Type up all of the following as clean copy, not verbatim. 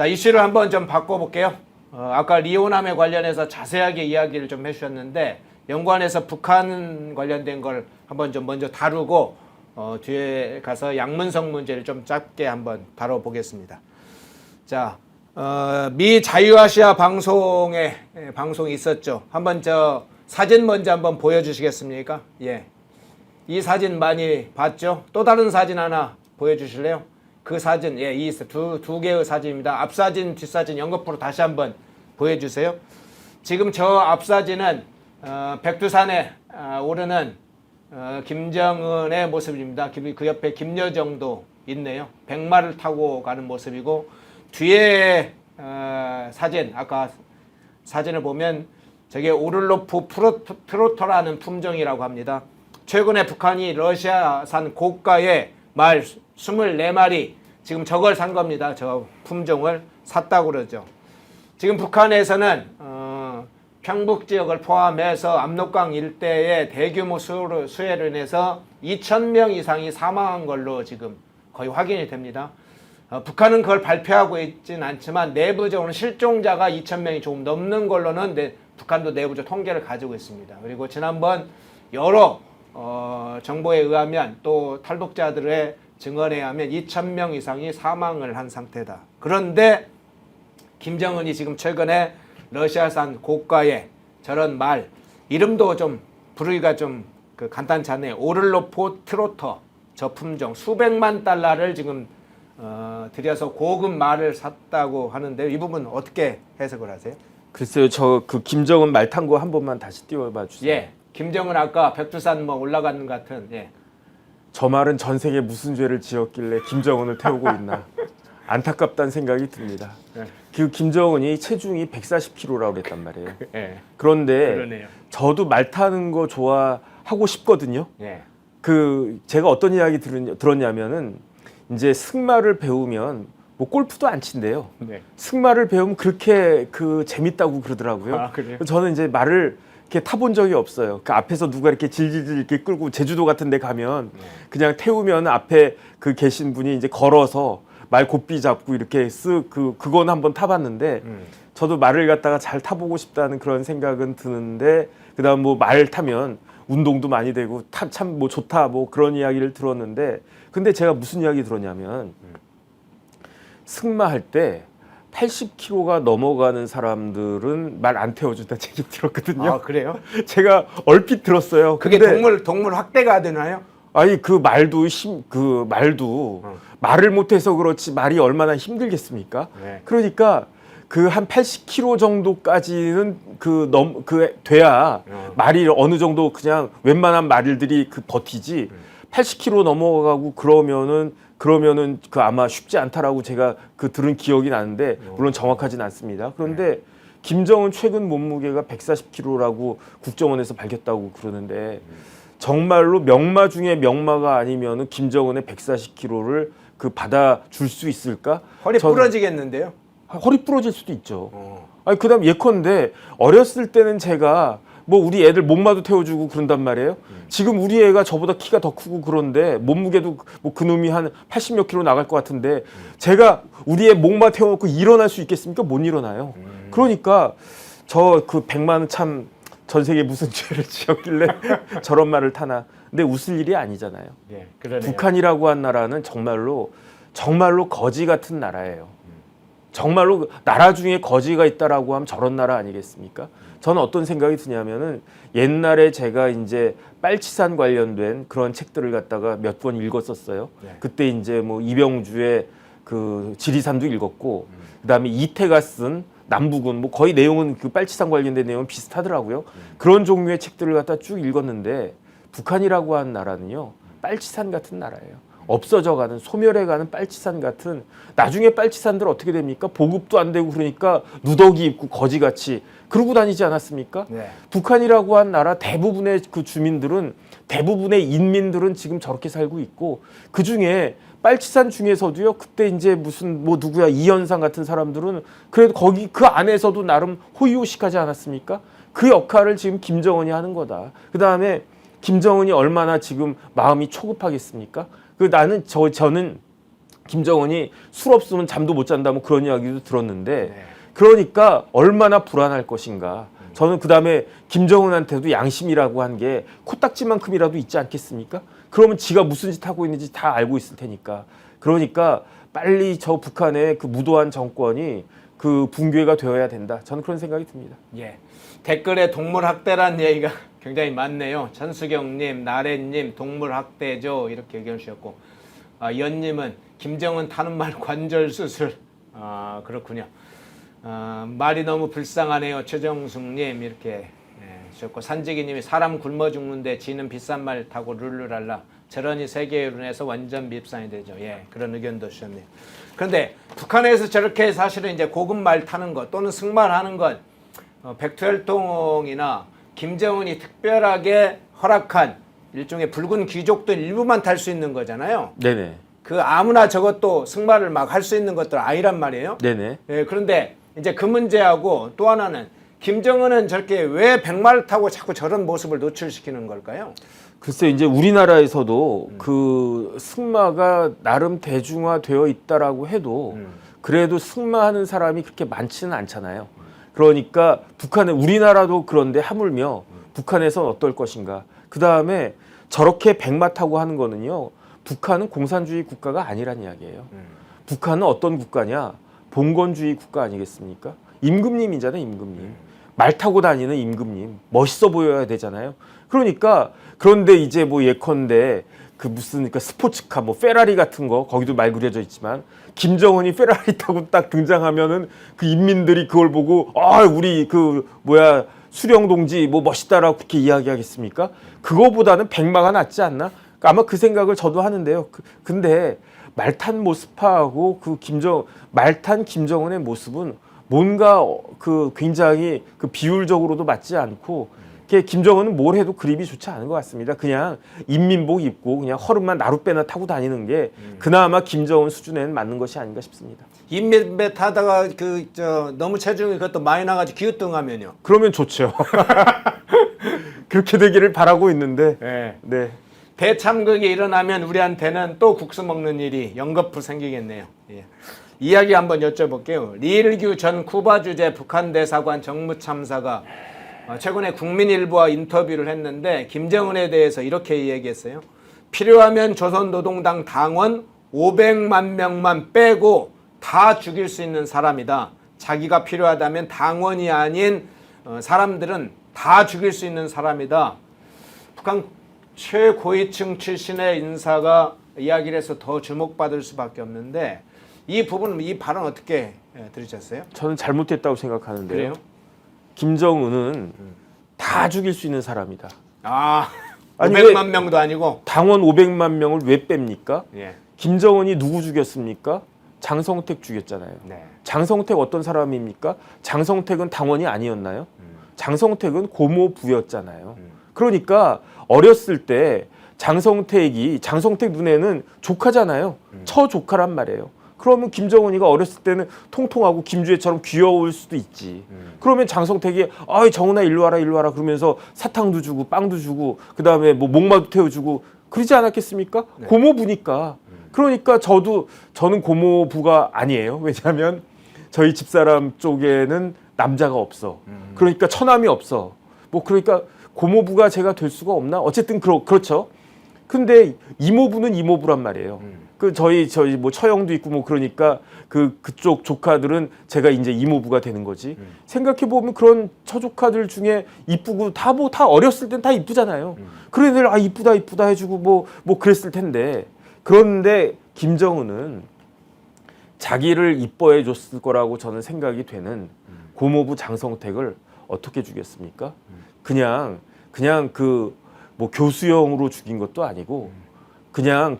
자, 이슈를 한번 좀 바꿔볼게요. 아까 리오남에 관련해서 자세하게 이야기를 좀 해주셨는데 연관해서 북한 관련된 걸 한번 좀 먼저 다루고 뒤에 가서 양문석 문제를 좀 짧게 한번 다뤄보겠습니다. 자, 미 자유아시아 방송이 있었죠. 한번 저 사진 먼저 한번 보여주시겠습니까? 예, 이 사진 많이 봤죠? 또 다른 사진 하나 보여주실래요? 그 사진, 예, 이 두 개의 사진입니다. 앞사진, 뒷사진 연거푸로 다시 한번 보여주세요. 지금 저 앞사진은 백두산에 오르는 김정은의 모습입니다. 그 옆에 김여정도 있네요. 백마를 타고 가는 모습이고 뒤에 사진, 아까 사진을 보면 저게 오를로프 트로터라는 품종이라고 합니다. 최근에 북한이 러시아산 고가의 말 24마리 지금 저걸 산 겁니다. 저 품종을 샀다고 그러죠. 지금 북한에서는 평북 지역을 포함해서 압록강 일대의 대규모 수해로 인해서 2,000명 이상이 사망한 걸로 지금 거의 확인이 됩니다. 북한은 그걸 발표하고 있지는 않지만 내부적으로는 실종자가 2,000명이 조금 넘는 걸로는 북한도 내부적 통계를 가지고 있습니다. 그리고 지난번 여러 정보에 의하면 또 탈북자들의 증언에 의하면 2,000명 이상이 사망을 한 상태다. 그런데 김정은이 지금 최근에 러시아산 고가의 저런 말 이름도 좀 부르기가 좀 간단치 않네요. 오를로프 트로터 저 품종 수백만 달러를 지금 들여서 고급 말을 샀다고 하는데 이 부분 어떻게 해석을 하세요? 글쎄요, 저 그 김정은 말 탄 거 한 번만 다시 띄워봐 주세요. 예, 김정은 아까 백두산 뭐 올라가는 것 같은. 예. 저 말은 전 세계 무슨 죄를 지었길래 김정은을 태우고 있나 안타깝다는 생각이 듭니다. 예. 그 김정은이 체중이 140kg라고 그랬단 말이에요. 예. 그런데 그러네요. 저도 말 타는 거 좋아하고 싶거든요. 예. 그 제가 어떤 이야기 들었냐면은 이제 승마를 배우면 뭐 골프도 안 친대요. 네. 승마를 배우면 그렇게 그 재밌다고 그러더라고요. 아, 그래요? 저는 이제 말을 이렇게 타본 적이 없어요. 그 앞에서 누가 이렇게 질질질 이렇게 끌고 제주도 같은 데 가면 그냥 태우면 앞에 그 계신 분이 이제 걸어서 말 곱비 잡고 이렇게 그건 한번 타봤는데 저도 말을 갖다가 잘 타보고 싶다는 그런 생각은 드는데 그다음 뭐 말 타면 운동도 많이 되고 참 뭐 좋다 뭐 그런 이야기를 들었는데 근데 제가 무슨 이야기 들었냐면 승마할 때 80kg가 넘어가는 사람들은 말 안 태워준다는 얘기 들었거든요. 아, 그래요? 제가 얼핏 들었어요. 그게 근데 동물 학대가 되나요? 아니 그 말도 말을 못해서 그렇지 말이 얼마나 힘들겠습니까? 네. 그러니까 그 한 80kg 정도까지는 돼야 말이 어느 정도 그냥 웬만한 말들이 버티지 80kg 넘어가고 그러면은 그 아마 쉽지 않다라고 제가 들은 기억이 나는데 물론 정확하진 않습니다. 그런데 김정은 최근 몸무게가 140kg라고 국정원에서 밝혔다고 그러는데 정말로 명마 중에 명마가 아니면은 김정은의 140kg를 받아줄 수 있을까? 허리 부러지겠는데요? 허리 부러질 수도 있죠. 아니 그다음 예컨대 어렸을 때는 제가 뭐 우리 애들 목마도 태워주고 그런단 말이에요. 지금 우리 애가 저보다 키가 더 크고 그런데 몸무게도 뭐 그놈이 한 80몇 킬로 나갈 것 같은데 제가 우리 애 목마 태워놓고 일어날 수 있겠습니까? 못 일어나요. 그러니까 저 100만은 참 전 세계 무슨 죄를 지었길래 저런 말을 타나. 근데 웃을 일이 아니잖아요. 예, 그러네요. 북한이라고 한 나라는 정말로 거지 같은 나라예요. 정말로 나라 중에 거지가 있다라고 하면 저런 나라 아니겠습니까? 저는 어떤 생각이 드냐면은 옛날에 제가 이제 빨치산 관련된 그런 책들을 갖다가 몇 권 읽었었어요. 네. 그때 이제 뭐 이병주의 그 지리산도 읽었고, 그다음에 이태가 쓴 남북은 뭐 거의 내용은 그 빨치산 관련된 내용은 비슷하더라고요. 그런 종류의 책들을 갖다 쭉 읽었는데 북한이라고 한 나라는요 빨치산 같은 나라예요. 없어져가는 소멸해가는 빨치산 같은 나중에 빨치산들 어떻게 됩니까? 보급도 안 되고 그러니까 누더기 입고 거지같이 그러고 다니지 않았습니까? 네. 북한이라고 한 나라 대부분의 그 주민들은 대부분의 인민들은 지금 저렇게 살고 있고 그 중에 빨치산 중에서도요 그때 이제 무슨 뭐 누구야 이현상 같은 사람들은 그래도 거기 그 안에서도 나름 호의호식하지 않았습니까? 그 역할을 지금 김정은이 하는 거다. 그 다음에 김정은이 얼마나 지금 마음이 초급하겠습니까? 저는 김정은이 술 없으면 잠도 못 잔다 뭐 그런 이야기도 들었는데 네. 그러니까 얼마나 불안할 것인가. 저는 그다음에 김정은한테도 양심이라고 한 게 코딱지만큼이라도 있지 않겠습니까? 그러면 지가 무슨 짓 하고 있는지 다 알고 있을 테니까. 그러니까 빨리 저 북한의 그 무도한 정권이 그 붕괴가 되어야 된다. 저는 그런 생각이 듭니다. 예. 댓글에 동물학대란 얘기가 굉장히 많네요. 천수경님, 나래님, 동물학대죠. 이렇게 의견 주셨고, 연님은 김정은 타는 말 관절 수술. 그렇군요. 말이 너무 불쌍하네요. 최정숙님 이렇게 주셨고, 산지기님이 사람 굶어 죽는데 지는 비싼 말 타고 룰루랄라. 저러니 세계의 눈에서 완전 밉상이 되죠. 예, 그런 의견도 주셨네요. 그런데 북한에서 저렇게 사실은 이제 고급 말 타는 것 또는 승마하는 것, 백두혈통이나 김정은이 특별하게 허락한 일종의 붉은 귀족들 일부만 탈 수 있는 거잖아요. 네네. 그 아무나 저것도 승마를 막 할 수 있는 것들 아니란 말이에요. 네네. 예, 그런데 이제 그 문제하고 또 하나는 김정은은 저렇게 왜 백마를 타고 자꾸 저런 모습을 노출시키는 걸까요? 글쎄 이제 우리나라에서도 그 승마가 나름 대중화되어 있다라고 해도 그래도 승마하는 사람이 그렇게 많지는 않잖아요. 그러니까 북한은 우리나라도 그런데 하물며 북한에선 어떨 것인가. 그 다음에 저렇게 백마 타고 하는 거는요. 북한은 공산주의 국가가 아니란 이야기예요. 북한은 어떤 국가냐? 봉건주의 국가 아니겠습니까? 임금님이잖아요, 임금님. 말 타고 다니는 임금님. 멋있어 보여야 되잖아요. 그러니까 그런데 이제 뭐 예컨대 그 무슨 그러니까 스포츠카 뭐 페라리 같은 거 거기도 말 그려져 있지만 김정은이 페라리 타고 딱 등장하면은 그 인민들이 그걸 보고 우리 그 뭐야 수령 동지 뭐 멋있다라고 그렇게 이야기하겠습니까? 그거보다는 백마가 낫지 않나? 아마 그 생각을 저도 하는데요. 근데 말탄 모습하고 그 말탄 김정은의 모습은 뭔가 그 굉장히 그 비율적으로도 맞지 않고 김정은은 뭘 해도 그립이 좋지 않은 것 같습니다. 그냥 인민복 입고 그냥 허름만 나룻배나 타고 다니는 게 그나마 김정은 수준에는 맞는 것이 아닌가 싶습니다. 인민배 타다가 너무 체중이 그것도 많이 나가지고 기우뚱하면요. 그러면 좋죠. 그렇게 되기를 바라고 있는데. 네. 네. 대참극이 일어나면 우리한테는 또 국수 먹는 일이 연거푸 생기겠네요. 예. 이야기 한번 여쭤볼게요. 리일규 전 쿠바 주재 북한 대사관 정무참사가 최근에 국민일보와 인터뷰를 했는데 김정은에 대해서 이렇게 얘기했어요. 필요하면 조선노동당 당원 500만 명만 빼고 다 죽일 수 있는 사람이다. 자기가 필요하다면 당원이 아닌 사람들은 다 죽일 수 있는 사람이다. 북한 최고위층 출신의 인사가 이야기를 해서 더 주목받을 수밖에 없는데 이 부분, 이 발언 어떻게 들으셨어요? 저는 잘못됐다고 생각하는데요. 그래요? 김정은은 다 죽일 수 있는 사람이다. 아니 500만 명도 아니고 당원 500만 명을 왜 뺍니까? 예. 김정은이 누구 죽였습니까? 장성택 죽였잖아요. 네. 장성택 어떤 사람입니까? 장성택은 당원이 아니었나요? 장성택은 고모부였잖아요. 그러니까 어렸을 때 장성택 눈에는 조카잖아요. 처조카란 말이에요. 그러면 김정은이가 어렸을 때는 통통하고 김주애처럼 귀여울 수도 있지. 그러면 장성택이 정은아 일로 와라 그러면서 사탕도 주고 빵도 주고 그다음에 뭐 목마도 태워주고 그러지 않았겠습니까? 네. 고모부니까. 그러니까 저는 고모부가 아니에요. 왜냐하면 저희 집사람 쪽에는 남자가 없어. 그러니까 처남이 없어. 뭐 그러니까 고모부가 제가 될 수가 없나? 어쨌든 그렇죠. 근데 이모부는 이모부란 말이에요. 그 저희 뭐 처형도 있고 뭐 그러니까 그쪽 조카들은 제가 이제 이모부가 되는 거지. 생각해 보면 그런 처조카들 중에 이쁘고 다 어렸을 땐 다 이쁘잖아요. 그래 늘 이쁘다 해주고 뭐 그랬을 텐데. 그런데 김정은은 자기를 이뻐해 줬을 거라고 저는 생각이 되는 고모부 장성택을 어떻게 죽였습니까? 그냥 뭐 교수형으로 죽인 것도 아니고 그냥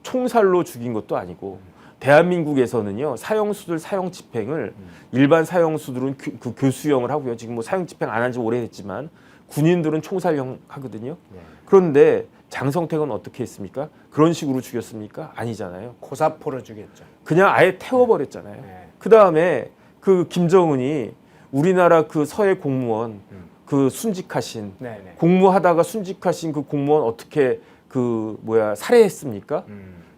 총살로 죽인 것도 아니고 대한민국에서는요 사형수들 사형 집행을 일반 사형수들은 그 교수형을 하고요. 지금 뭐 사형 집행 안 한 지 오래됐지만 군인들은 총살형 하거든요. 네. 그런데 장성택은 어떻게 했습니까? 그런 식으로 죽였습니까? 아니잖아요. 고사포로 죽였죠. 그냥 아예 태워버렸잖아요. 네. 그 다음에 그 김정은이 우리나라 그 서해 공무원 그 순직하신 공무하다가 순직하신 그 공무원 어떻게 살해했습니까?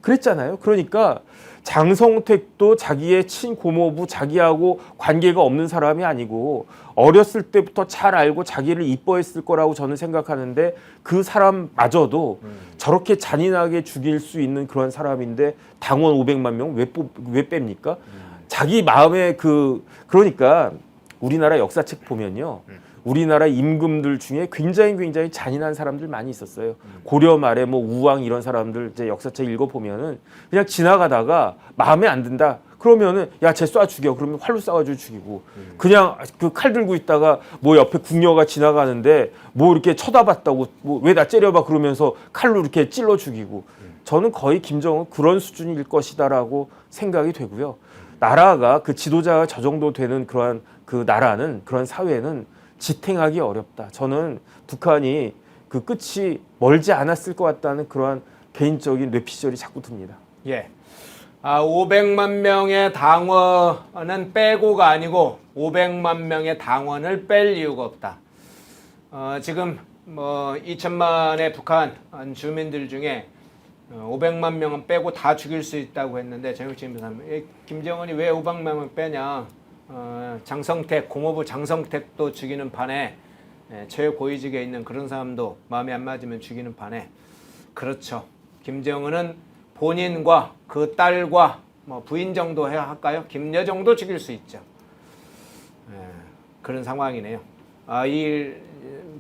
그랬잖아요. 그러니까 장성택도 자기의 친고모부 자기하고 관계가 없는 사람이 아니고 어렸을 때부터 잘 알고 자기를 이뻐했을 거라고 저는 생각하는데 그 사람마저도 저렇게 잔인하게 죽일 수 있는 그런 사람인데 당원 500만 명 왜 뺍니까? 자기 마음에 그러니까 우리나라 역사책 보면요. 우리나라 임금들 중에 굉장히 잔인한 사람들 많이 있었어요. 고려 말에 뭐 우왕 이런 사람들 이제 역사책 읽어보면은 그냥 지나가다가 마음에 안 든다. 그러면은 야, 쟤 쏴 죽여. 그러면 활로 쏴가지고 죽이고 그냥 그 칼 들고 있다가 뭐 옆에 궁녀가 지나가는데 뭐 이렇게 쳐다봤다고 뭐 왜 나 째려봐 그러면서 칼로 이렇게 찔러 죽이고 저는 거의 김정은 그런 수준일 것이다라고 생각이 되고요. 나라가 그 지도자가 저 정도 되는 그러한 그 나라는 그런 사회는 지탱하기 어렵다. 저는 북한이 그 끝이 멀지 않았을 것 같다는 그러한 개인적인 뇌피셜이 자꾸 듭니다. 예. 500만 명의 당원은 빼고가 아니고 500만 명의 당원을 뺄 이유가 없다. 지금 뭐 2천만의 북한 주민들 중에 500만 명은 빼고 다 죽일 수 있다고 했는데 정영진 변호사님, 김정은이 왜 500만 명을 빼냐? 장성택, 고모부 장성택도 죽이는 판에 최고위직에 있는 그런 사람도 마음에 안 맞으면 죽이는 판에 그렇죠. 김정은은 본인과 그 딸과 뭐 부인 정도 해야 할까요? 김여 정도 죽일 수 있죠. 그런 상황이네요.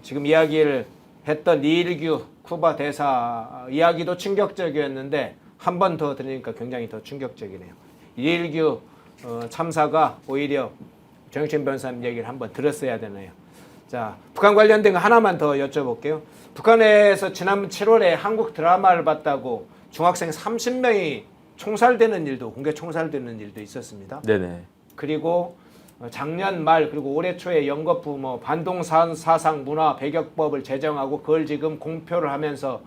지금 이야기를 했던 리일규 쿠바 대사 이야기도 충격적이었는데 한 번 더 들으니까 굉장히 더 충격적이네요. 리일규 참사가 오히려 정영진 변호사님 얘기를 한번 들었어야 되네요. 자, 북한 관련된 거 하나만 더 여쭤볼게요. 북한에서 지난 7월에 한국 드라마를 봤다고 중학생 30명이 총살되는 일도, 공개 총살되는 일도 있었습니다. 네네. 그리고 작년 말 그리고 올해 초에 영거푸 뭐 반동사상 문화 배격법을 제정하고 그걸 지금 공표를 하면서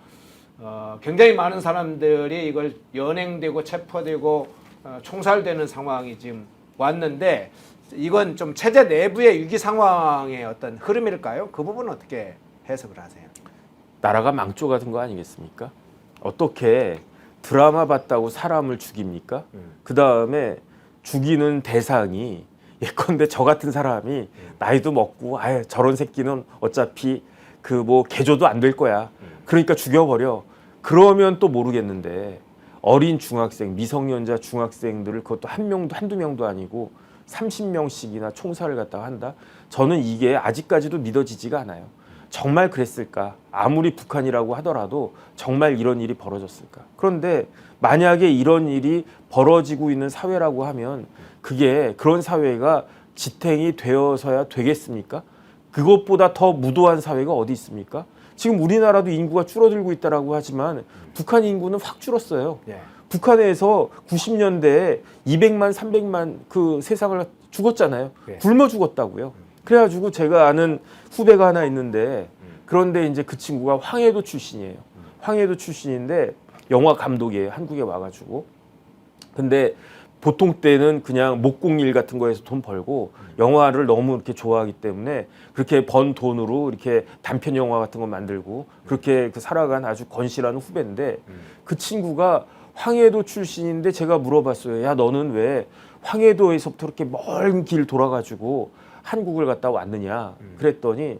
굉장히 많은 사람들이 이걸 연행되고 체포되고 총살되는 상황이 지금 왔는데 이건 좀 체제 내부의 위기 상황의 어떤 흐름일까요? 그 부분은 어떻게 해석을 하세요? 나라가 망조 같은 거 아니겠습니까? 어떻게 드라마 봤다고 사람을 죽입니까? 그 다음에 죽이는 대상이 예컨대 저 같은 사람이 나이도 먹고 아예 저런 새끼는 어차피 그 뭐 개조도 안 될 거야. 그러니까 죽여버려. 그러면 또 모르겠는데 어린 중학생, 미성년자 중학생들을 그것도 한 명도 한두 명도 아니고 30명씩이나 총살을 갖다가 한다? 저는 이게 아직까지도 믿어지지가 않아요. 정말 그랬을까? 아무리 북한이라고 하더라도 정말 이런 일이 벌어졌을까? 그런데 만약에 이런 일이 벌어지고 있는 사회라고 하면 그게 그런 사회가 지탱이 되어서야 되겠습니까? 그것보다 더 무도한 사회가 어디 있습니까? 지금 우리나라도 인구가 줄어들고 있다라고 하지만 북한 인구는 확 줄었어요. 예. 북한에서 90년대에 200만, 300만 그 세상을 죽었잖아요. 예. 굶어 죽었다고요. 그래가지고 제가 아는 후배가 하나 있는데 그런데 이제 그 친구가 황해도 출신이에요. 황해도 출신인데 영화 감독이에요. 한국에 와가지고. 근데 보통 때는 그냥 목공일 같은 거에서 돈 벌고 영화를 너무 이렇게 좋아하기 때문에 그렇게 번 돈으로 이렇게 단편 영화 같은 거 만들고 그렇게 살아간 아주 건실한 후배인데 그 친구가 황해도 출신인데 제가 물어봤어요. 야, 너는 왜 황해도에서부터 이렇게 먼 길 돌아가지고 한국을 갔다 왔느냐? 그랬더니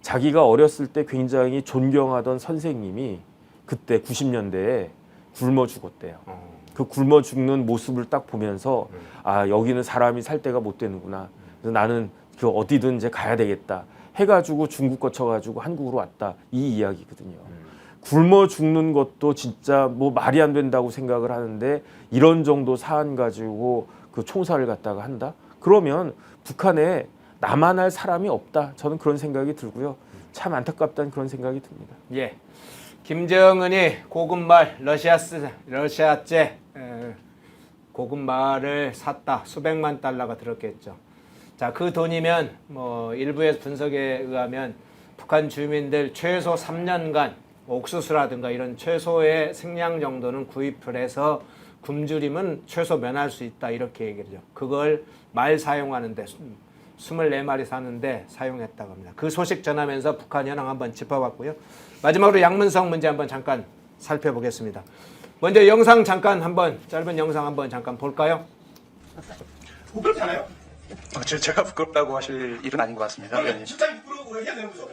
자기가 어렸을 때 굉장히 존경하던 선생님이 그때 90년대에 굶어 죽었대요. 그 굶어 죽는 모습을 딱 보면서 아, 여기는 사람이 살 데가 못 되는구나. 그래서 나는 그 어디든 이제 가야 되겠다. 해가지고 중국 거쳐가지고 한국으로 왔다. 이 이야기거든요. 굶어 죽는 것도 진짜 뭐 말이 안 된다고 생각을 하는데 이런 정도 사안 가지고 그 총살을 갖다가 한다? 그러면 북한에 나만 할 사람이 없다. 저는 그런 생각이 들고요. 참 안타깝다는 그런 생각이 듭니다. 예. 김정은이 고급말 러시아제 고급말을 샀다. 수백만 달러가 들었겠죠. 자, 그 돈이면 뭐 일부의 분석에 의하면 북한 주민들 최소 3년간 옥수수라든가 이런 최소의 식량 정도는 구입을 해서 굶주림은 최소 면할 수 있다 이렇게 얘기하죠. 그걸 말 사용하는데 24마리 사는데 사용했다고 합니다. 그 소식 전하면서 북한 현황 한번 짚어봤고요. 마지막으로 양문성 문제 한번 잠깐 살펴보겠습니다. 먼저 영상 잠깐 한번 짧은 영상 한번 잠깐 볼까요? 부끄럽지 않아요? 제가 부끄럽다고 하실 일은 아닌 것 같습니다. 의원님. 실장이 부끄러워 해야 되는 거죠.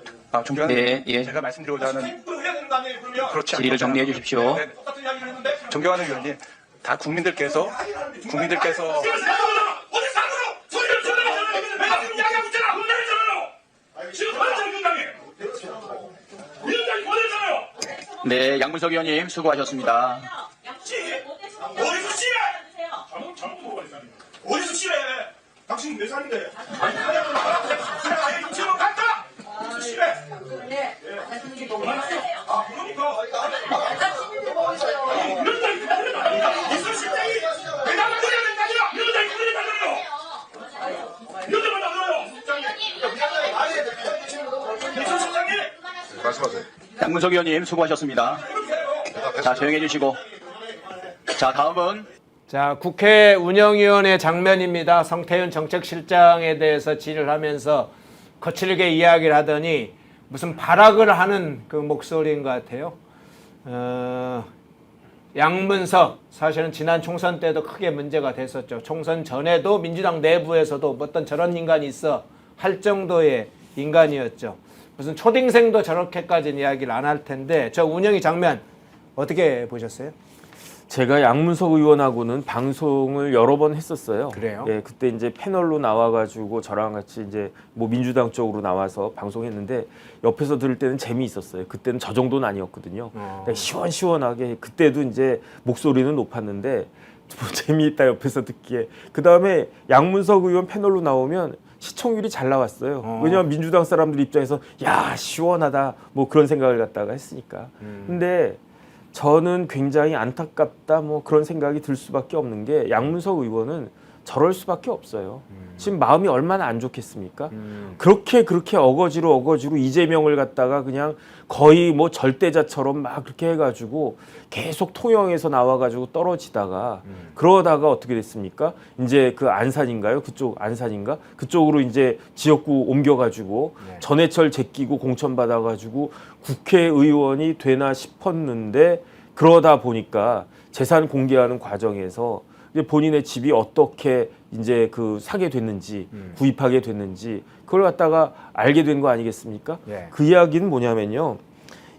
존경하는 네, 예. 제가 말씀드리고자 하는 실장이 부끄러워 해야 되는 거 아니에요? 그러면 그렇지 질의를 정리해 주십시오. 네, 똑같은 이야기를 했는데 존경하는 의원님, 다 국민들께서 어디 상으로 소리를 전화하잖아요. 내가 지금 이야기하고 있잖아. 혼내잖아요. 지금 보냈잖아요. 위원장이 보냈잖아요. 네, 양문석 의원님 수고하셨습니다. 어디서 씨래? 잘못 물어봤어요. 어디서 씨래? 당신 몇 살인데? 아니, 아예 지금 갔다. 어디서 씨래? 아, 그러니까. 위원장이 이순 실장이 내가 만들어야 된다니요. 위원장이 그랬다니요. 위원장만 나들어요. 이순 실장이 말씀하세요. 양문석 의원님 수고하셨습니다. 자, 조용해 주시고. 자, 다음은 자, 국회 운영위원회 장면입니다. 성태윤 정책실장에 대해서 질의를 하면서 거칠게 이야기를 하더니 무슨 발악을 하는 그 목소리인 것 같아요. 양문석 사실은 지난 총선 때도 크게 문제가 됐었죠. 총선 전에도 민주당 내부에서도 어떤 저런 인간이 있어 할 정도의 인간이었죠. 무슨 초딩생도 저렇게까지는 이야기를 안 할 텐데 저 운영위 장면 어떻게 보셨어요? 제가 양문석 의원하고는 방송을 여러 번 했었어요. 그래요? 예, 그때 이제 패널로 나와가지고 저랑 같이 이제 뭐 민주당 쪽으로 나와서 방송했는데 옆에서 들을 때는 재미있었어요. 그때는 저 정도는 아니었거든요. 근데 시원시원하게 그때도 이제 목소리는 높았는데 뭐 재미있다 옆에서 듣기에. 그 다음에 양문석 의원 패널로 나오면 시청률이 잘 나왔어요. 왜냐하면 민주당 사람들 입장에서 야 시원하다 뭐 그런 생각을 갖다가 했으니까. 근데 저는 굉장히 안타깝다 뭐 그런 생각이 들 수밖에 없는 게 양문석 의원은 저럴 수밖에 없어요. 지금 마음이 얼마나 안 좋겠습니까? 그렇게 어거지로 이재명을 갖다가 그냥 거의 뭐 절대자처럼 막 그렇게 해가지고 계속 통영에서 나와가지고 떨어지다가 그러다가 어떻게 됐습니까? 이제 그 안산인가요? 그쪽 안산인가? 그쪽으로 이제 지역구 옮겨가지고 전해철 제끼고 공천 받아가지고 국회의원이 되나 싶었는데 그러다 보니까 재산 공개하는 과정에서 이제 본인의 집이 어떻게 이제 그 사게 됐는지 구입하게 됐는지 그걸 갖다가 알게 된 거 아니겠습니까? 예. 그 이야기는 뭐냐면요.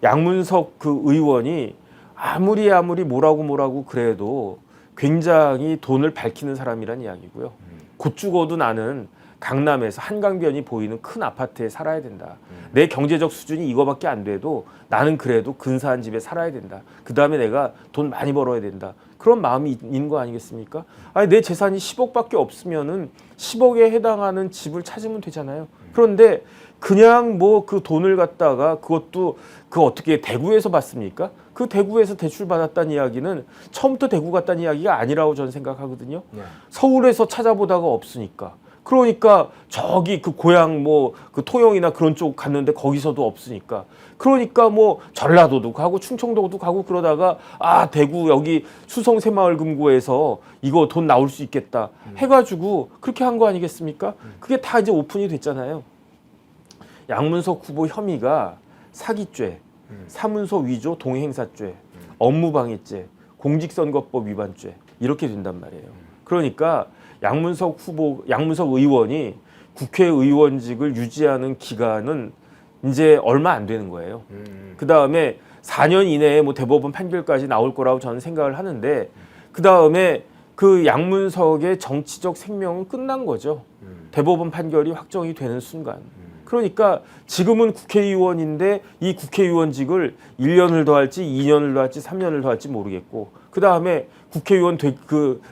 양문석 그 의원이 아무리 뭐라고 그래도 굉장히 돈을 밝히는 사람이란 이야기고요. 곧 죽어도 나는 강남에서 한강변이 보이는 큰 아파트에 살아야 된다. 내 경제적 수준이 이거밖에 안 돼도 나는 그래도 근사한 집에 살아야 된다. 그 다음에 내가 돈 많이 벌어야 된다. 그런 마음이 있는 거 아니겠습니까? 아니 내 재산이 10억밖에 없으면은 10억에 해당하는 집을 찾으면 되잖아요. 그런데 그냥 뭐 그 돈을 갖다가 그것도 그 어떻게 대구에서 받습니까? 그 대구에서 대출 받았다는 이야기는 처음부터 대구 갔다는 이야기가 아니라고 저는 생각하거든요. 서울에서 찾아보다가 없으니까. 그러니까 저기 그 고향 뭐 그 통영이나 그런 쪽 갔는데 거기서도 없으니까. 그러니까 뭐 전라도도 가고 충청도도 가고 그러다가 아 대구 여기 수성 새마을금고에서 이거 돈 나올 수 있겠다 해가지고 그렇게 한 거 아니겠습니까? 그게 다 이제 오픈이 됐잖아요. 양문석 후보 혐의가 사기죄, 사문서 위조 동행사죄, 업무방해죄, 공직선거법 위반죄 이렇게 된단 말이에요. 그러니까 양문석 의원이 국회의원직을 유지하는 기간은 이제 얼마 안 되는 거예요. 그 다음에 4년 이내에 뭐 대법원 판결까지 나올 거라고 저는 생각을 하는데 그 다음에 그 양문석의 정치적 생명은 끝난 거죠. 대법원 판결이 확정이 되는 순간. 그러니까 지금은 국회의원인데 이 국회의원직을 1년을 더 할지 2년을 더 할지 3년을 더 할지 모르겠고 그 다음에 국회의원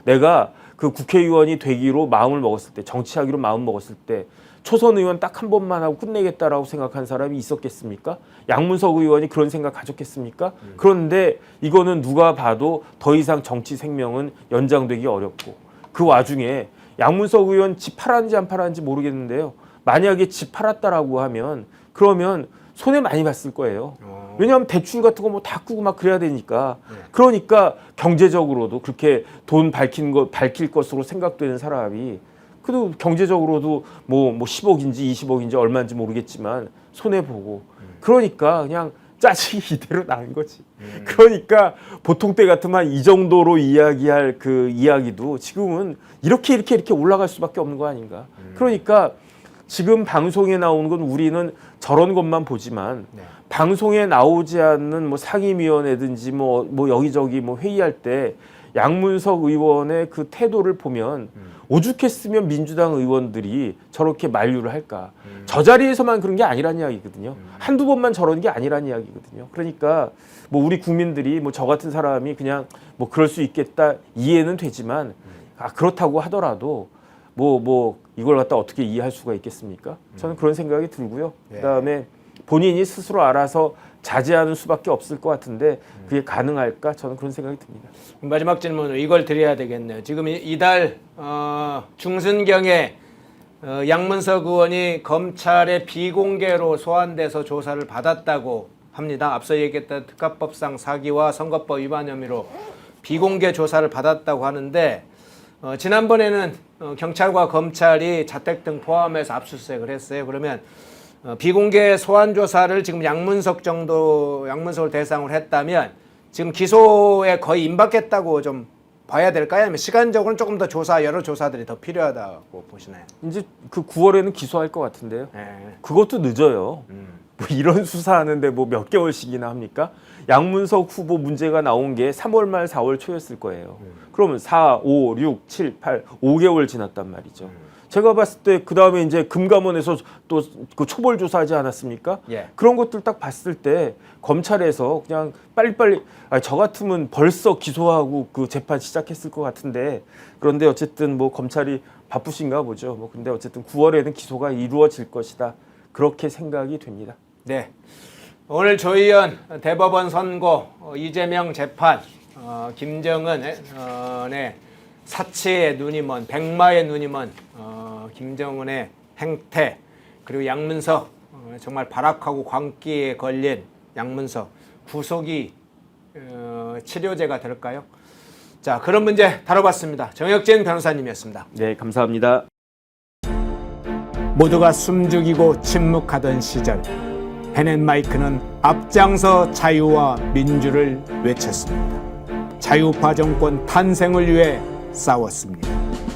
내가 그 국회의원이 되기로 마음을 먹었을 때 정치하기로 마음 먹었을 때 초선 의원 딱 한 번만 하고 끝내겠다라고 생각한 사람이 있었겠습니까? 양문석 의원이 그런 생각 가졌겠습니까? 그런데 이거는 누가 봐도 더 이상 정치 생명은 연장되기 어렵고 그 와중에 양문석 의원 집 팔았는지 안 팔았는지 모르겠는데요. 만약에 집 팔았다라고 하면 그러면 손해 많이 봤을 거예요. 왜냐하면 대출 같은 거 뭐 다 꾸고 막 그래야 되니까. 그러니까 경제적으로도 그렇게 돈 밝힐 것으로 생각되는 사람이 그래도 경제적으로도 뭐 10억인지 20억인지 얼마인지 모르겠지만 손해 보고 그러니까 그냥 짜증이 이대로 나는 거지. 그러니까 보통 때 같으면 이 정도로 이야기할 그 이야기도 지금은 이렇게 올라갈 수밖에 없는 거 아닌가. 그러니까 지금 방송에 나오는 건 우리는 저런 것만 보지만 네. 방송에 나오지 않는 뭐 상임위원회든지 뭐 여기저기 뭐 회의할 때 양문석 의원의 그 태도를 보면 오죽했으면 민주당 의원들이 저렇게 만류를 할까. 저 자리에서만 그런 게 아니란 이야기거든요. 한두 번만 저런 게 아니란 이야기거든요. 그러니까 뭐 우리 국민들이 뭐 저 같은 사람이 그냥 뭐 그럴 수 있겠다 이해는 되지만 그렇다고 하더라도 뭐 이걸 갖다 어떻게 이해할 수가 있겠습니까? 저는 그런 생각이 들고요. 예. 그다음에 본인이 스스로 알아서 자제하는 수밖에 없을 것 같은데 그게 가능할까? 저는 그런 생각이 듭니다. 마지막 질문으로 이걸 드려야 되겠네요. 지금 이달 중순경에 양문석 의원이 검찰의 비공개로 소환돼서 조사를 받았다고 합니다. 앞서 얘기했던 특가법상 사기와 선거법 위반 혐의로 비공개 조사를 받았다고 하는데 지난번에는 경찰과 검찰이 자택 등 포함해서 압수수색을 했어요. 그러면 비공개 소환 조사를 지금 양문석을 대상으로 했다면 지금 기소에 거의 임박했다고 좀 봐야 될까요? 아니면 시간적으로는 조금 더 여러 조사들이 더 필요하다고 보시나요? 이제 그 9월에는 기소할 것 같은데요. 네. 그것도 늦어요. 뭐 이런 수사하는데 뭐 몇 개월씩이나 합니까? 양문석 후보 문제가 나온 게 3월 말 4월 초였을 거예요. 그러면 4, 5, 6, 7, 8, 5개월 지났단 말이죠. 제가 봤을 때 그 다음에 이제 금감원에서 또 그 초벌 조사하지 않았습니까? 예. 그런 것들 딱 봤을 때 검찰에서 그냥 빨리빨리 저 같으면 벌써 기소하고 그 재판 시작했을 것 같은데 그런데 어쨌든 뭐 검찰이 바쁘신가 보죠. 뭐 근데 어쨌든 9월에는 기소가 이루어질 것이다. 그렇게 생각이 됩니다. 네. 오늘 조희연 대법원 선고 이재명 재판 김정은의 사치의 눈이 먼 백마의 눈이 먼 김정은의 행태 그리고 양문석 정말 발악하고 광기에 걸린 양문석 구속이 치료제가 될까요? 자, 그런 문제 다뤄봤습니다. 정혁진 변호사님이었습니다. 네, 감사합니다. 모두가 숨죽이고 침묵하던 시절 펜앤마이크는 앞장서 자유와 민주를 외쳤습니다. 자유파 정권 탄생을 위해 싸웠습니다.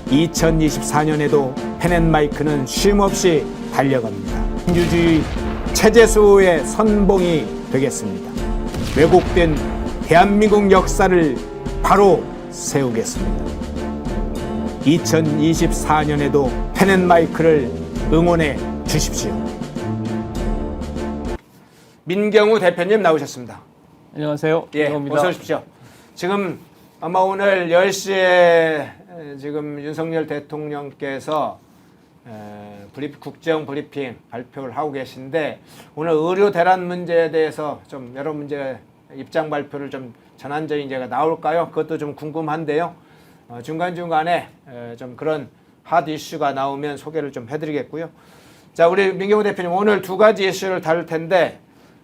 2024년에도 펜앤마이크는 쉼없이 달려갑니다. 민주주의 체제수호의 선봉이 되겠습니다. 왜곡된 대한민국 역사를 바로 세우겠습니다. 2024년에도 펜앤마이크를 응원해 주십시오. 민경우 대표님 나오셨습니다. 안녕하세요. 예, 민경우입니다. 어서 오십시오. 지금 아마 오늘 10시에 지금 윤석열 대통령께서 국정 브리핑 발표를 하고 계신데 오늘 의료 대란 문제에 대해서 좀 여러 문제 입장 발표를 좀 전환적인 제가 나올까요? 그것도 좀 궁금한데요. 중간중간에 좀 그런 핫 이슈가 나오면 소개를 좀 해드리겠고요. 자, 우리 민경우 대표님 오늘 두 가지 이슈를 다룰 텐데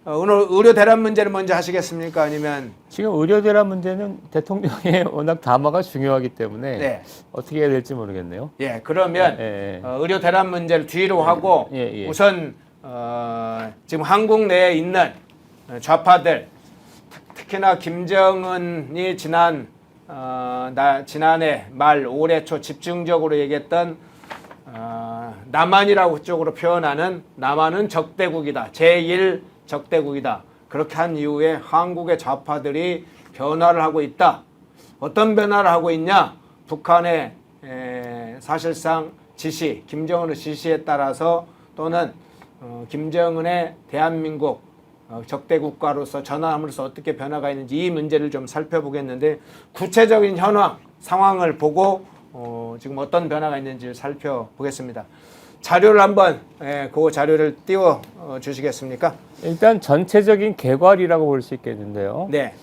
오늘 의료 대란 문제를 먼저 하시겠습니까? 아니면 지금 의료 대란 문제는 대통령의 워낙 담화가 중요하기 때문에 네. 어떻게 해야 될지 모르겠네요. 예, 그러면 예. 의료 대란 문제를 뒤로 하고 예. 우선 지금 한국 내에 있는 좌파들 특히나 김정은이 지난해 말 올해 초 집중적으로 얘기했던 남한이라고 쪽으로 표현하는 남한은 적대국이다. 제1 적대국이다. 그렇게 한 이후에 한국의 좌파들이 변화를 하고 있다. 어떤 변화를 하고 있냐? 북한의 사실상 지시, 김정은의 지시에 따라서 또는 김정은의 대한민국 적대국가로서 전환함으로써 어떻게 변화가 있는지 이 문제를 좀 살펴보겠는데 구체적인 현황, 상황을 보고 지금 어떤 변화가 있는지를 살펴보겠습니다. 자료를 한번 그 자료를 띄워 주시겠습니까? 일단 전체적인 개괄이라고 볼 수 있겠는데요. 네.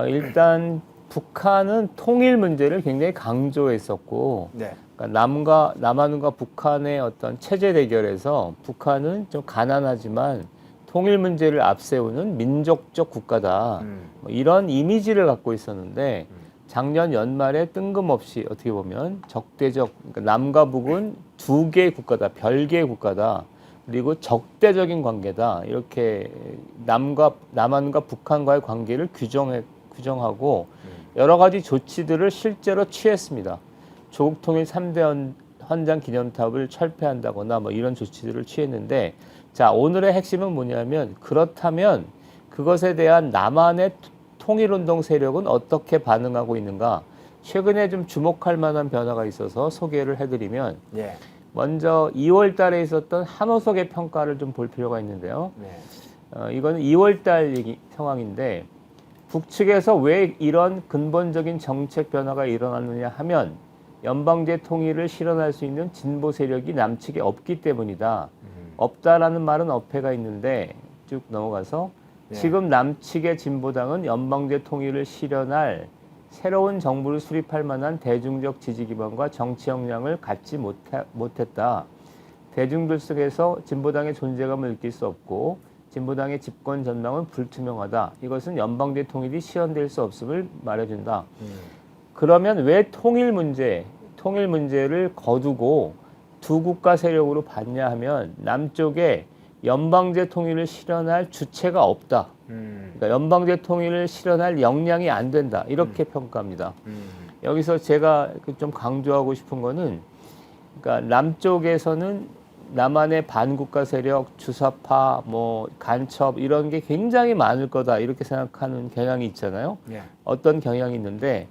일단 북한은 통일 문제를 굉장히 강조했었고 네. 그러니까 남한과 북한의 어떤 체제 대결에서 북한은 좀 가난하지만 통일 문제를 앞세우는 민족적 국가다. 뭐 이런 이미지를 갖고 있었는데 작년 연말에 뜬금없이 어떻게 보면 적대적 그러니까 남과 북은 두 개의 국가다, 별개의 국가다. 그리고 적대적인 관계다. 이렇게 남한과 북한과의 관계를 규정하고 여러 가지 조치들을 실제로 취했습니다. 조국 통일 3대 헌장 기념탑을 철폐한다거나 뭐 이런 조치들을 취했는데, 자, 오늘의 핵심은 뭐냐면, 그렇다면 그것에 대한 남한의 통일운동 세력은 어떻게 반응하고 있는가? 최근에 좀 주목할 만한 변화가 있어서 소개를 해드리면, 예. 먼저 2월 달에 있었던 한호석의 평가를 좀 볼 필요가 있는데요. 네. 이거는 2월 달 상황인데, 북측에서 왜 이런 근본적인 정책 변화가 일어났느냐 하면, 연방제 통일을 실현할 수 있는 진보 세력이 남측에 없기 때문이다. 없다라는 말은 어폐가 있는데, 쭉 넘어가서 네. 지금 남측의 진보당은 연방제 통일을 실현할 새로운 정부를 수립할 만한 대중적 지지 기반과 정치 역량을 갖지 못했다. 대중들 속에서 진보당의 존재감을 느낄 수 없고 진보당의 집권 전망은 불투명하다. 이것은 연방제 통일이 실현될 수 없음을 말해준다. 그러면 왜 통일 문제를 거두고 두 국가 세력으로 봤냐 하면, 남쪽에 연방제 통일을 실현할 주체가 없다. 그러니까 연방제 통일을 실현할 역량이 안 된다. 이렇게 평가합니다. 여기서 제가 좀 강조하고 싶은 거는, 그러니까 남쪽에서는 남한의 반국가 세력, 주사파, 뭐 간첩 이런 게 굉장히 많을 거다. 이렇게 생각하는 경향이 있잖아요. 예. 어떤 경향이 있는데,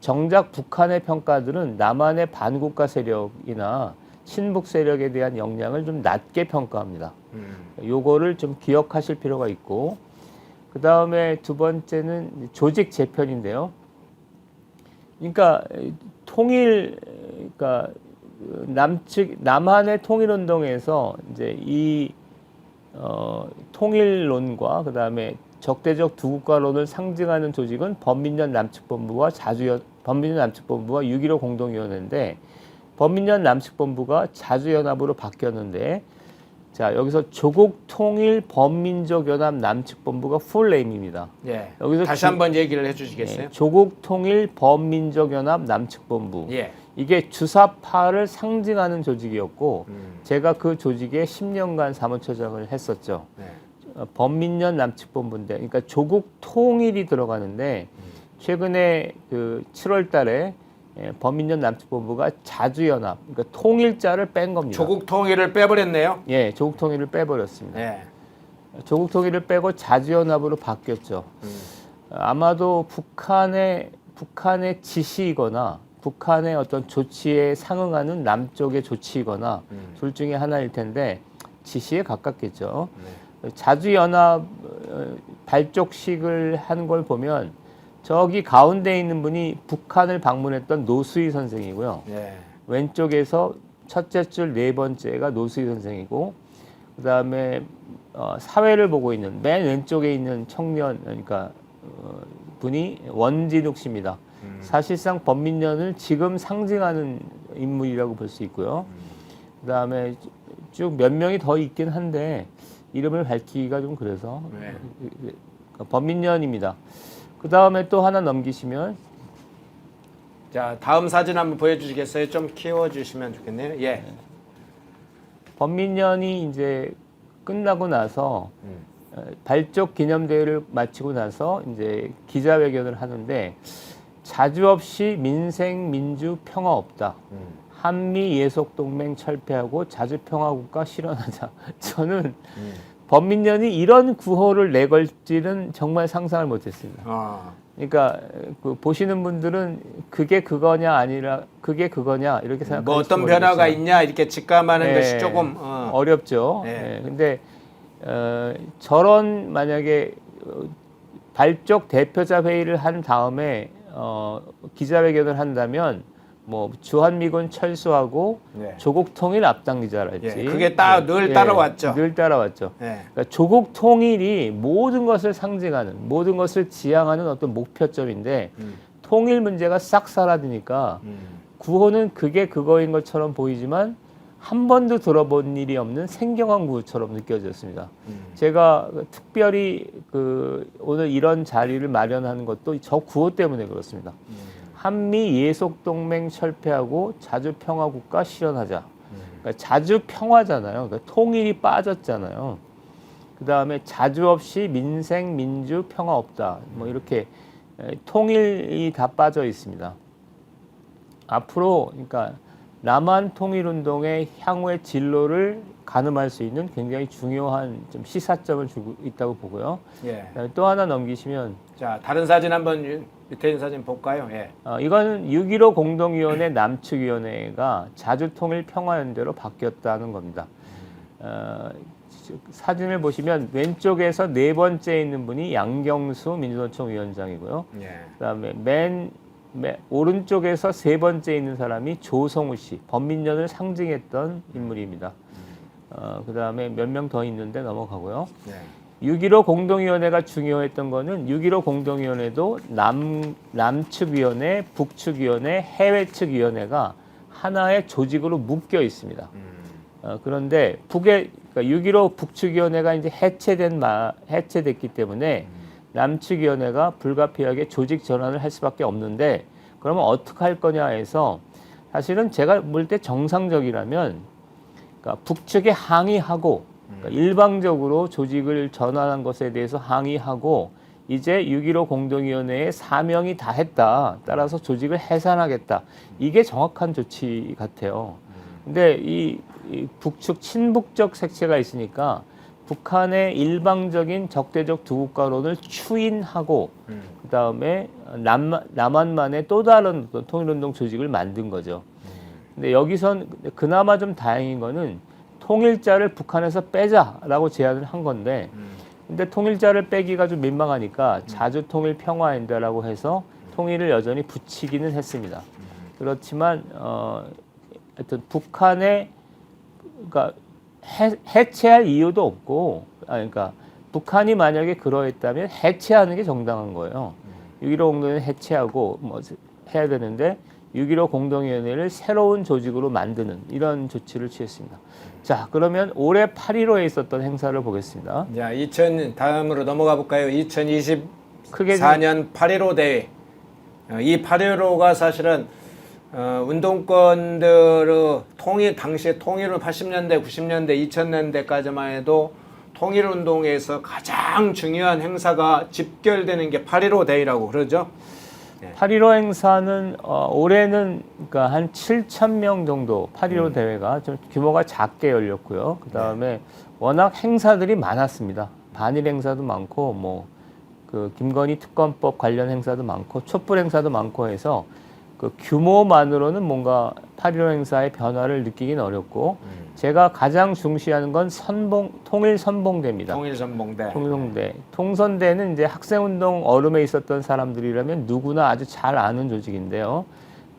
정작 북한의 평가들은 남한의 반국가 세력이나 친북 세력에 대한 역량을 좀 낮게 평가합니다. 요거를 좀 기억하실 필요가 있고, 그 다음에 두 번째는 조직 재편인데요. 그러니까 그러니까 남한의 통일운동에서 이제 이 통일론과 그 다음에 적대적 두 국가론을 상징하는 조직은 범민련 남측본부와 6.15 공동위원회인데, 범민련 남측본부가 자주연합으로 바뀌었는데, 자, 여기서 조국통일범민족연합 남측본부가 풀네임입니다. 예. 여기서 다시 한번 얘기를 해주시겠어요? 예, 조국통일범민족연합 남측본부. 예. 이게 주사파를 상징하는 조직이었고, 제가 그 조직에 10년간 사무처장을 했었죠. 네. 범민련 남측본부인데, 그러니까 조국 통일이 들어가는데, 최근에 그 7월 달에 범민련 남측본부가 자주연합, 그러니까 통일자를 뺀 겁니다. 조국 통일을 빼버렸네요. 예, 조국 통일을 빼버렸습니다. 예. 조국 통일을 빼고 자주연합으로 바뀌었죠. 아마도 북한의 지시이거나 북한의 어떤 조치에 상응하는 남쪽의 조치이거나 둘 중에 하나일 텐데, 지시에 가깝겠죠. 자주연합 발족식을 한 걸 보면, 저기 가운데 있는 분이 북한을 방문했던 노수희 선생이고요. 예. 왼쪽에서 첫째 줄 네 번째가 노수희 선생이고, 그 다음에 사회를 보고 있는 맨 왼쪽에 있는 청년, 그러니까 분이 원진욱 씨입니다. 사실상 범민련을 지금 상징하는 인물이라고 볼 수 있고요. 그 다음에 쭉 몇 명이 더 있긴 한데 이름을 밝히기가 좀 그래서 네. 범민련입니다. 그 다음에 또 하나 넘기시면, 자, 다음 사진 한번 보여주시겠어요? 좀 키워주시면 좋겠네요. 예. 범민련이 이제 끝나고 나서 발족 기념대회를 마치고 나서 이제 기자회견을 하는데, 자주 없이 민생 민주 평화 없다. 한미 예속 동맹 철폐하고 자주 평화국가 실현하자. 저는 범민련이 이런 구호를 내걸지는 정말 상상을 못했습니다. 그러니까 그 보시는 분들은 그게 그거냐 아니라 그게 그거냐 이렇게 생각하실지 뭐 어떤 모르겠어요. 변화가 있냐 이렇게 직감하는 네, 것이 조금 어렵죠. 네. 네. 근데 저런 만약에 발족 대표자 회의를 한 다음에 기자회견을 한다면, 뭐 주한미군 철수하고 네. 조국 통일 앞당기자랄지, 예, 그게 늘 따라왔죠. 늘 따라왔죠. 예. 그러니까 조국 통일이 모든 것을 상징하는, 모든 것을 지향하는 어떤 목표점인데, 통일 문제가 싹 사라지니까 구호는 그게 그거인 것처럼 보이지만 한 번도 들어본 일이 없는 생경한 구호처럼 느껴졌습니다. 제가 특별히 오늘 이런 자리를 마련하는 것도 저 구호 때문에 그렇습니다. 한미 예속 동맹 철폐하고 자주 평화 국가 실현하자. 그러니까 자주 평화잖아요. 그러니까 통일이 빠졌잖아요. 그 다음에 자주 없이 민생, 민주, 평화 없다. 뭐 이렇게 통일이 다 빠져 있습니다. 앞으로 그러니까 남한 통일운동의 향후의 진로를 가늠할 수 있는 굉장히 중요한 좀 시사점을 주고 있다고 보고요. 예. 그다음에 또 하나 넘기시면 자, 다른 사진 한번 밑에 있는 사진 볼까요? 예. 이거는 6.15 공동위원회 남측위원회가 자주통일평화연대로 바뀌었다는 겁니다. 사진을 보시면 왼쪽에서 네 번째 있는 분이 양경수 민주노총 위원장이고요. 예. 그다음에 맨 오른쪽에서 세 번째 있는 사람이 조성우 씨, 범민련을 상징했던 인물입니다. 그다음에 몇 명 더 있는데 넘어가고요. 예. 6.15 공동위원회가 중요했던 거는 6.15 공동위원회도 남측위원회, 북측위원회, 해외측위원회가 하나의 조직으로 묶여 있습니다. 그런데 그러니까 6.15 북측위원회가 이제 해체됐기 때문에 남측위원회가 불가피하게 조직 전환을 할 수밖에 없는데 그러면 어떻게 할 거냐 해서 사실은 제가 볼 때 정상적이라면 그러니까 북측에 항의하고 그러니까 일방적으로 조직을 전환한 것에 대해서 항의하고 이제 6.15 공동위원회의 사명이 다 했다. 따라서 조직을 해산하겠다. 이게 정확한 조치 같아요. 근데 이 북측 친북적 색채가 있으니까 북한의 일방적인 적대적 두국가론을 추인하고 그다음에 남한만의 또 다른 통일운동 조직을 만든 거죠. 근데 여기선 그나마 좀 다행인 거는 통일자를 북한에서 빼자라고 제안을 한 건데 근데 통일자를 빼기가 좀 민망하니까 자주통일평화연대라고 해서 통일을 여전히 붙이기는 했습니다. 그렇지만 하여튼 북한의 그러니까 해체할 이유도 없고 그러니까 북한이 만약에 그러했다면 해체하는 게 정당한 거예요. 6.15 공동위원회 해체하고 뭐 해야 되는데 6.15 공동위원회를 새로운 조직으로 만드는 이런 조치를 취했습니다. 자, 그러면 올해 8.15에 있었던 행사를 보겠습니다. 자, 다음으로 넘어가 볼까요? 2024년 8.15 대회. 이 8.15가 사실은 운동권들의 당시에 통일은 80년대, 90년대, 2000년대까지만 해도 통일운동에서 가장 중요한 행사가 집결되는 게 8.15 대회라고 그러죠. 8.15 행사는 올해는 그러니까 한 7,000명 정도 8.15 대회가 좀 규모가 작게 열렸고요. 그 다음에 워낙 행사들이 많았습니다. 반일 행사도 많고 뭐 그 김건희 특검법 관련 행사도 많고 촛불 행사도 많고 해서 그 규모만으로는 뭔가 8.15 행사의 변화를 느끼긴 어렵고 제가 가장 중시하는 건 통일선봉대입니다. 통일선봉대. 통선대는 이제 학생운동 얼음에 있었던 사람들이라면 누구나 아주 잘 아는 조직인데요.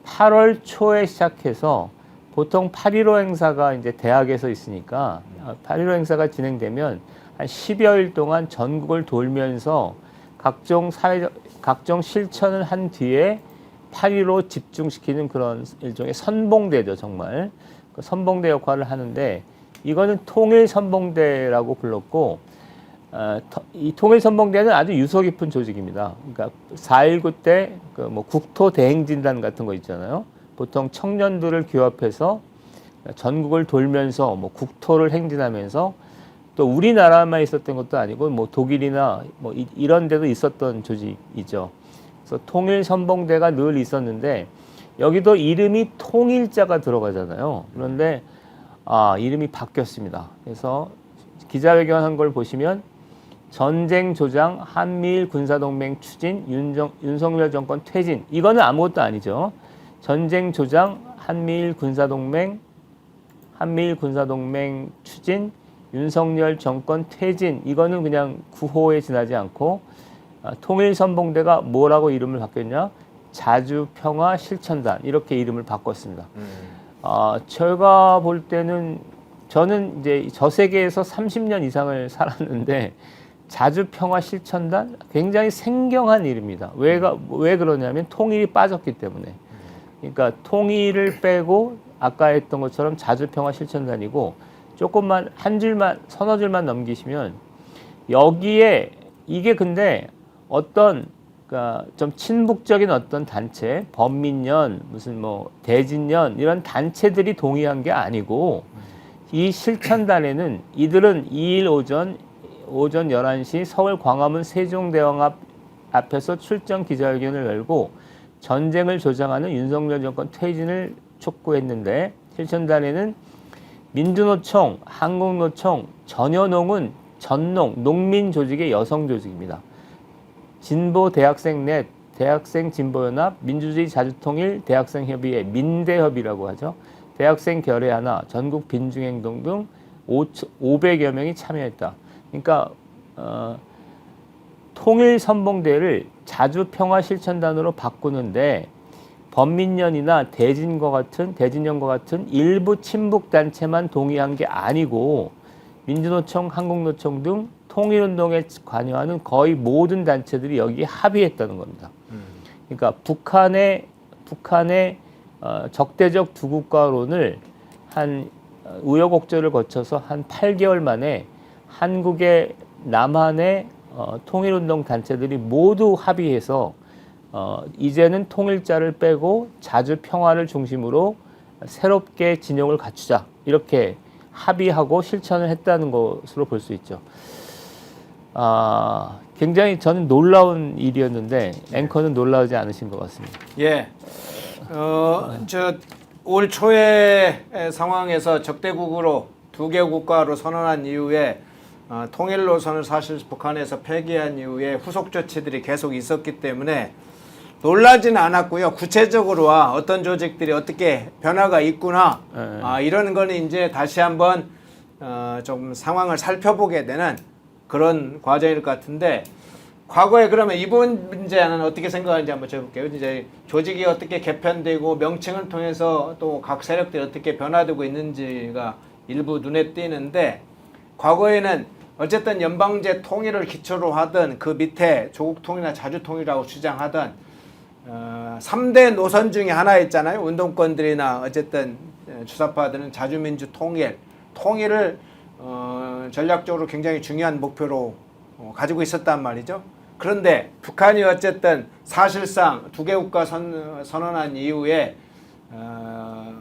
8월 초에 시작해서 보통 8.15 행사가 이제 대학에서 있으니까 8.15 행사가 진행되면 한 10여일 동안 전국을 돌면서 각종 실천을 한 뒤에 8.15 집중시키는 그런 일종의 선봉대죠, 정말. 그 선봉대 역할을 하는데 이거는 통일선봉대라고 불렀고 이 통일선봉대는 아주 유서 깊은 조직입니다. 그러니까 4.19 때 그 뭐 국토대행진단 같은 거 있잖아요. 보통 청년들을 규합해서 전국을 돌면서 뭐 국토를 행진하면서 또 우리나라만 있었던 것도 아니고 뭐 독일이나 뭐 이런 데도 있었던 조직이죠. 그래서 통일선봉대가 늘 있었는데 여기도 이름이 통일자가 들어가잖아요. 그런데 이름이 바뀌었습니다. 그래서 기자회견한 걸 보시면 전쟁 조장, 한미일 군사동맹 추진, 윤석열 정권 퇴진. 이거는 아무것도 아니죠. 전쟁 조장, 한미일 군사동맹 추진, 윤석열 정권 퇴진. 이거는 그냥 구호에 지나지 않고 통일선봉대가 뭐라고 이름을 바뀌었냐? 자주평화실천단 이렇게 이름을 바꿨습니다. 제가 볼 때는 저는 이제 저 세계에서 30년 이상을 살았는데 자주평화실천단 굉장히 생경한 이름입니다. 왜 그러냐면 통일이 빠졌기 때문에. 그러니까 통일을 빼고 아까 했던 것처럼 자주평화실천단이고 조금만 서너 줄만 넘기시면 여기에 이게 근데 어떤 그러니까 좀 친북적인 어떤 단체, 범민련, 무슨 뭐 대진련 이런 단체들이 동의한 게 아니고 이 실천단에는 이들은 2일 오전 11시 서울 광화문 세종대왕 앞에서 출정 기자회견을 열고 전쟁을 조장하는 윤석열 정권 퇴진을 촉구했는데 실천단에는 민주노총, 한국노총, 전현농은 전농, 농민 조직의 여성 조직입니다. 진보 대학생 넷, 대학생 진보연합, 민주주의 자주통일 대학생협의회, 민대협이라고 하죠. 대학생 결의 하나, 전국 빈중행동 등 500여 명이 참여했다. 그러니까 통일선봉대를 자주평화실천단으로 바꾸는데 범민련이나 대진연과 같은 일부 친북단체만 동의한 게 아니고 민주노총, 한국노총 등 통일운동에 관여하는 거의 모든 단체들이 여기에 합의했다는 겁니다. 그러니까 북한의 적대적 두국가론을 한 우여곡절을 거쳐서 한 8개월 만에 한국의 남한의 통일운동 단체들이 모두 합의해서 이제는 통일자를 빼고 자주 평화를 중심으로 새롭게 진영을 갖추자 이렇게 합의하고 실천을 했다는 것으로 볼 수 있죠. 굉장히 저는 놀라운 일이었는데 앵커는 놀라우지 않으신 것 같습니다. 예. 올 초의 상황에서 적대국으로 두 개 국가로 선언한 이후에 통일 노선을 사실 북한에서 폐기한 이후에 후속 조치들이 계속 있었기 때문에 놀라지는 않았고요. 구체적으로와 어떤 조직들이 어떻게 변화가 있구나 이런 거는 이제 다시 한번 좀 상황을 살펴보게 되는 그런 과정일 것 같은데 과거에 그러면 이번 문제는 어떻게 생각하는지 한번 해볼게요. 이제 조직이 어떻게 개편되고 명칭을 통해서 또 각 세력들이 어떻게 변화되고 있는지가 일부 눈에 띄는데 과거에는 어쨌든 연방제 통일을 기초로 하던 그 밑에 조국 통일이나 자주 통일이라고 주장하던 3대 노선 중에 하나였잖아요. 운동권들이나 어쨌든 주사파들은 자주민주 통일을 전략적으로 굉장히 중요한 목표로 가지고 있었단 말이죠. 그런데 북한이 어쨌든 사실상 두 개 국가 선언한 이후에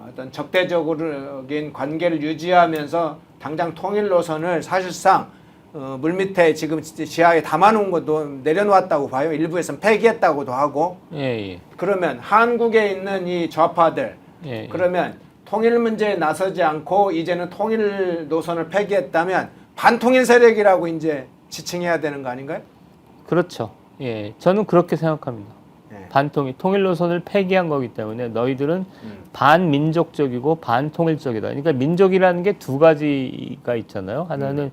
어떤 적대적인 관계를 유지하면서 당장 통일 노선을 사실상 물밑에 지금 지하에 담아놓은 것도 내려놓았다고 봐요. 일부에서는 폐기했다고도 하고. 예. 그러면 한국에 있는 이 좌파들 그러면 통일 문제에 나서지 않고 이제는 통일 노선을 폐기했다면 반통일 세력이라고 이제 지칭해야 되는 거 아닌가요? 그렇죠. 예, 저는 그렇게 생각합니다. 통일 노선을 폐기한 거기 때문에 너희들은 반민족적이고 반통일적이다. 그러니까 민족이라는 게 두 가지가 있잖아요. 하나는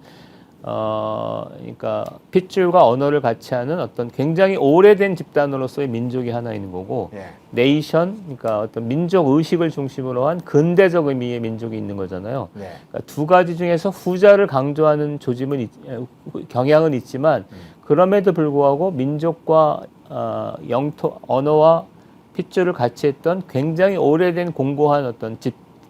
그러니까 핏줄과 언어를 같이 하는 어떤 굉장히 오래된 집단으로서의 민족이 하나 있는 거고, 네이션, 그러니까 어떤 민족 의식을 중심으로 한 근대적 의미의 민족이 있는 거잖아요. 그러니까 두 가지 중에서 후자를 강조하는 경향은 있지만, 그럼에도 불구하고 민족과 영토, 언어와 핏줄을 같이 했던 굉장히 오래된 공고한 어떤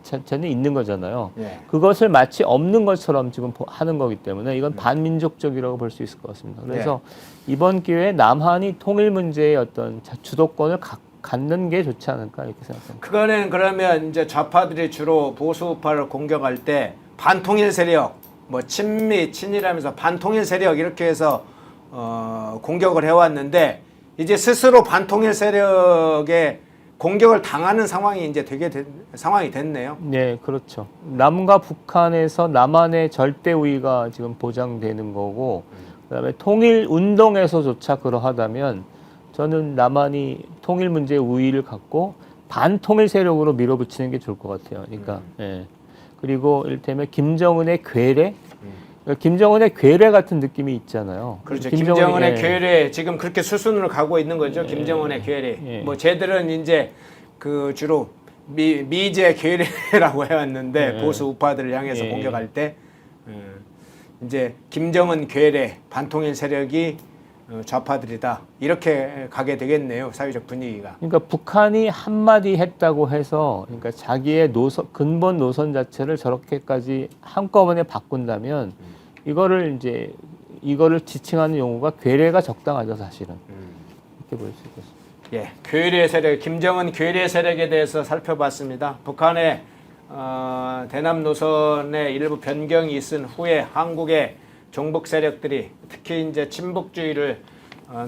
자체는 있는 거잖아요. 그것을 마치 없는 것처럼 지금 하는 거기 때문에 이건 반민족적이라고 볼 수 있을 것 같습니다. 그래서 이번 기회에 남한이 통일 문제의 어떤 주도권을 갖는 게 좋지 않을까 이렇게 생각합니다. 그거는 그러면 이제 좌파들이 주로 보수파를 공격할 때 반통일 세력, 뭐 친미, 친일하면서 반통일 세력 이렇게 해서 공격을 해왔는데 이제 스스로 반통일 세력에 공격을 당하는 상황이 이제 상황이 됐네요. 네, 그렇죠. 남과 북한에서 남한의 절대 우위가 지금 보장되는 거고, 그다음에 통일 운동에서조차 그러하다면 저는 남한이 통일 문제의 우위를 갖고 반통일 세력으로 밀어붙이는 게 좋을 것 같아요. 그러니까 그리고 이를테면 김정은의 괴뢰, 김정은의 괴뢰 같은 느낌이 있잖아요. 그렇죠. 김정은의 괴뢰 지금 그렇게 수순으로 가고 있는 거죠. 김정은의 괴뢰. 뭐 쟤들은 이제 그 주로 미제 괴뢰라고 해왔는데 보수 우파들을 향해서 공격할 때 이제 김정은 괴뢰 반통일 세력이 좌파들이다 이렇게 가게 되겠네요. 사회적 분위기가. 그러니까 북한이 한마디 했다고 해서 그러니까 자기의 근본 노선 자체를 저렇게까지 한꺼번에 바꾼다면 이거를 지칭하는 용어가 괴뢰가 적당하죠, 사실은. 이렇게 볼 수 있겠습니다. 예, 괴뢰 세력, 김정은 괴뢰 세력에 대해서 살펴봤습니다. 북한의 대남 노선의 일부 변경이 있은 후에 한국의 종북 세력들이 특히 이제 친북주의를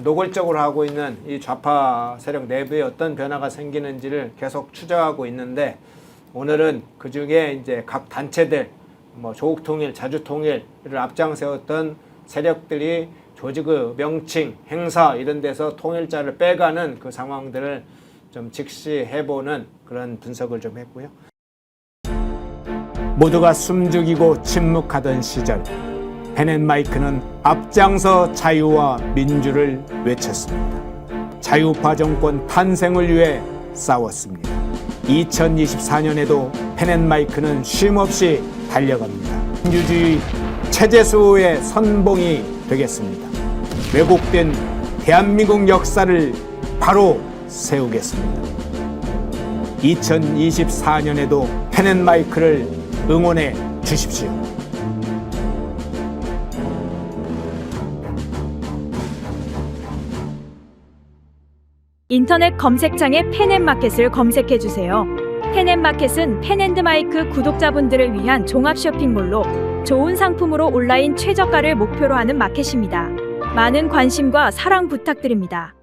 노골적으로 하고 있는 이 좌파 세력 내부에 어떤 변화가 생기는지를 계속 추적하고 있는데, 오늘은 그 중에 이제 각 단체들, 뭐 조국통일, 자주통일을 앞장세웠던 세력들이 조직의 명칭, 행사 이런 데서 통일자를 빼가는 그 상황들을 좀 직시해보는 그런 분석을 좀 했고요. 모두가 숨죽이고 침묵하던 시절, 펜앤마이크는 앞장서 자유와 민주를 외쳤습니다. 자유파 정권 탄생을 위해 싸웠습니다. 2024년에도 펜앤마이크는 쉼없이 달려갑니다. 민주주의 체제수호의 선봉이 되겠습니다. 왜곡된 대한민국 역사를 바로 세우겠습니다. 2024년에도 펜앤마이크를 응원해 주십시오. 인터넷 검색창에 펜앤마켓을 검색해주세요. 펜앤마켓은 펜앤드마이크 구독자분들을 위한 종합 쇼핑몰로 좋은 상품으로 온라인 최저가를 목표로 하는 마켓입니다. 많은 관심과 사랑 부탁드립니다.